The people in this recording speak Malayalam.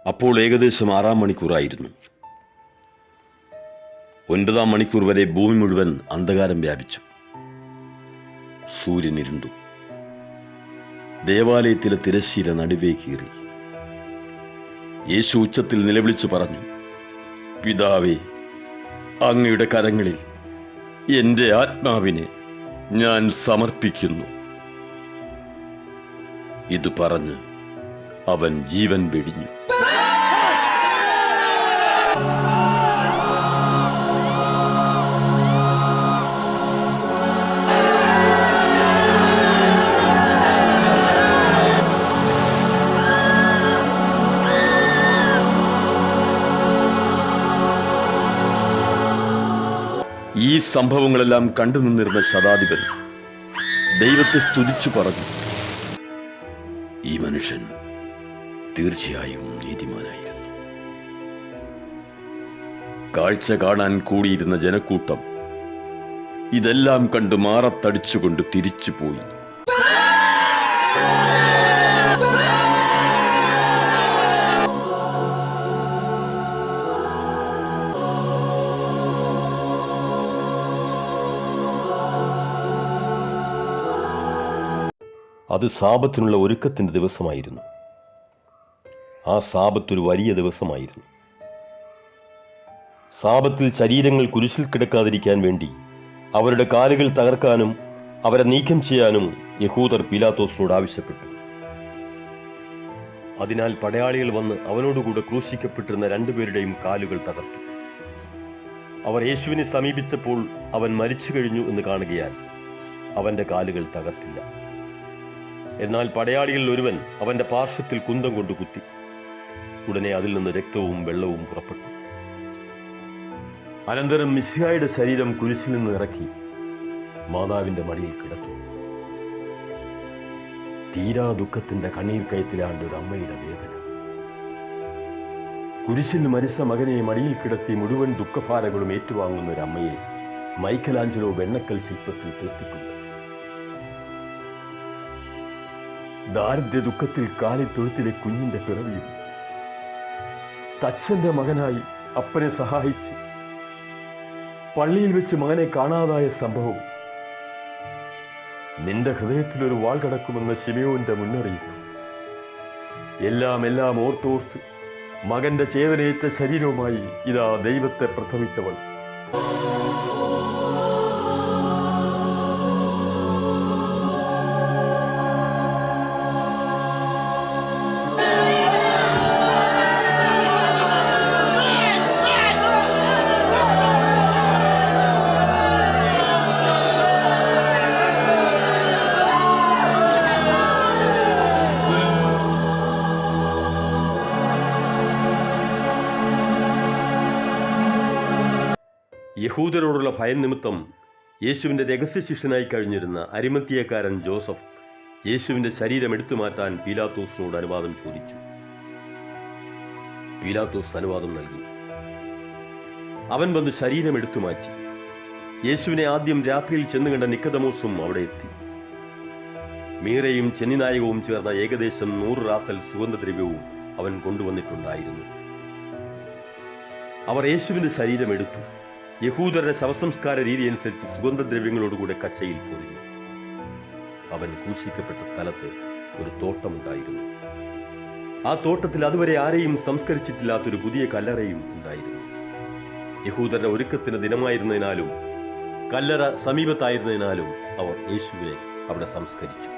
അപ്പോൾ ഏകദേശം 6-ാം മണിക്കൂറായിരുന്നു. 9-ാം മണിക്കൂർ വരെ ഭൂമി മുഴുവൻ അന്ധകാരം വ്യാപിച്ചു. സൂര്യൻ ഇരുണ്ടു. ദേവാലയത്തിലെ തിരശ്ശീല നടുവേ കീറി. യേശു ഉച്ചത്തിൽ നിലവിളിച്ചു പറഞ്ഞു, പിതാവേ, അങ്ങയുടെ കരങ്ങളിൽ എൻ്റെ ആത്മാവിനെ ഞാൻ സമർപ്പിക്കുന്നു. ഇത് പറഞ്ഞ് അവൻ ജീവൻ വെടിഞ്ഞു. ഈ സംഭവങ്ങളെല്ലാം കണ്ടു നിന്നിരുന്ന ശതാധിപൻ ദൈവത്തെ സ്തുതിച്ചു പറഞ്ഞു, ഈ മനുഷ്യൻ തീർച്ചയായും നീതിമാനായിരുന്നു. കാഴ്ച കാണാൻ കൂടിയിരുന്ന ജനക്കൂട്ടം ഇതെല്ലാം കണ്ട് മാറത്തടിച്ചുകൊണ്ട് തിരിച്ചുപോയി. അത് സാബത്തിനുള്ള ഒരുക്കത്തിൻ്റെ ദിവസമായിരുന്നു. ആ സാബത്ത് ഒരു വലിയ ദിവസമായിരുന്നു. സാബത്തിൽ ശരീരങ്ങൾ കുരിശിൽ കിടക്കാതിരിക്കാൻ വേണ്ടി അവരുടെ കാലുകൾ തകർക്കാനും അവരെ നീക്കം ചെയ്യാനും യഹൂദർ പീലാത്തോസിനോട് ആവശ്യപ്പെട്ടു. അതിനാൽ പടയാളികൾ വന്ന് അവനോടുകൂടെ ക്രൂശിക്കപ്പെട്ടിരുന്ന 2 പേരുടെയും കാലുകൾ തകർത്തു. അവർ യേശുവിനെ സമീപിച്ചപ്പോൾ അവൻ മരിച്ചു കഴിഞ്ഞു എന്ന് കാണുകയാൽ അവൻ്റെ കാലുകൾ തകർത്തില്ല. എന്നാൽ പടയാളികളിൽ ഒരുവൻ അവന്റെ പാർശ്വത്തിൽ കുന്തം കൊണ്ട് കുത്തി. ഉടനെ അതിൽ നിന്ന് രക്തവും വെള്ളവും പുറപ്പെട്ടു. അനന്തരം മിശിഹായുടെ ശരീരം കുരിശിൽ നിന്ന് ഇറക്കി മാതാവിന്റെ മടിയിൽ കിടത്തു. തീരാ ദുഃഖത്തിന്റെ കണ്ണീർ കയത്തിലാണ്ട് ഒരു അമ്മയുടെ വേദന. കുരിശിൽ മരിച്ച മകനെ മടിയിൽ കിടത്തി മുഴുവൻ ദുഃഖഭാരങ്ങളും ഏറ്റുവാങ്ങുന്ന ഒരു അമ്മയെ മൈക്കലാഞ്ചലോ വെണ്ണക്കൽ ശില്പത്തിൽ തീർത്തിട്ടുണ്ട്. ദാരിദ്ര്യ ദുഃഖത്തിൽ കാലിത്തൊഴുത്തിലെ കുഞ്ഞിന്റെ പിറവിയും തച്ചന്റെ മകനായി അപ്പനെ സഹായിച്ച് പള്ളിയിൽ വെച്ച് മകനെ കാണാതായ സംഭവവും നിന്റെ ഹൃദയത്തിലൊരു വാൾ കടക്കുമെന്ന ശിമയോന്റെ മുന്നറിയിപ്പ് എല്ലാം ഓർത്തോർത്ത് മകന്റെ ചേതനയേറ്റ ശരീരവുമായി ഇതാ ദൈവത്തെ പ്രസവിച്ചവൾ. യഹൂദരോടുള്ള ഭയം നിമിത്തം യേശുവിൻ്റെ രഹസ്യ ശിഷ്യനായി കഴിഞ്ഞിരുന്ന അരിമത്തിയക്കാരൻ ജോസഫ് യേശുവിൻ്റെ ശരീരം എടുത്തു മാറ്റാൻ പീലാത്തോസിനോട് അനുവാദം ചോദിച്ചു. പീലാത്തോസ് അനുവാദം നൽകി. അവൻ വന്ന് ശരീരം എടുത്തു മാറ്റി. യേശുവിനെ ആദ്യം രാത്രിയിൽ ചെന്ന് കണ്ട നിക്കദമോസും അവിടെ എത്തി. മീറയും ചെന്നിനായകവും ചേർന്ന ഏകദേശം 100 റാത്തൽ സുഗന്ധദ്രവ്യവും അവൻ കൊണ്ടുവന്നിട്ടുണ്ടായിരുന്നു. അവർ യേശുവിൻ്റെ ശരീരം എടുത്തു. യഹൂദരുടെ ശവസംസ്കാര രീതി അനുസരിച്ച് സുഗന്ധദ്രവ്യങ്ങളോടുകൂടെ കച്ചയിൽ പൊതിഞ്ഞു. അവൻ ക്രൂശിക്കപ്പെട്ട സ്ഥലത്ത് ഒരു തോട്ടമുണ്ടായിരുന്നു. ആ തോട്ടത്തിൽ അതുവരെ ആരെയും സംസ്കരിച്ചിട്ടില്ലാത്തൊരു പുതിയ കല്ലറയും ഉണ്ടായിരുന്നു. യഹൂദരുടെ ഒരുക്കത്തിന് ദിനമായിരുന്നതിനാലും കല്ലറ സമീപത്തായിരുന്നതിനാലും അവർ യേശുവിനെ അവിടെ സംസ്കരിച്ചു.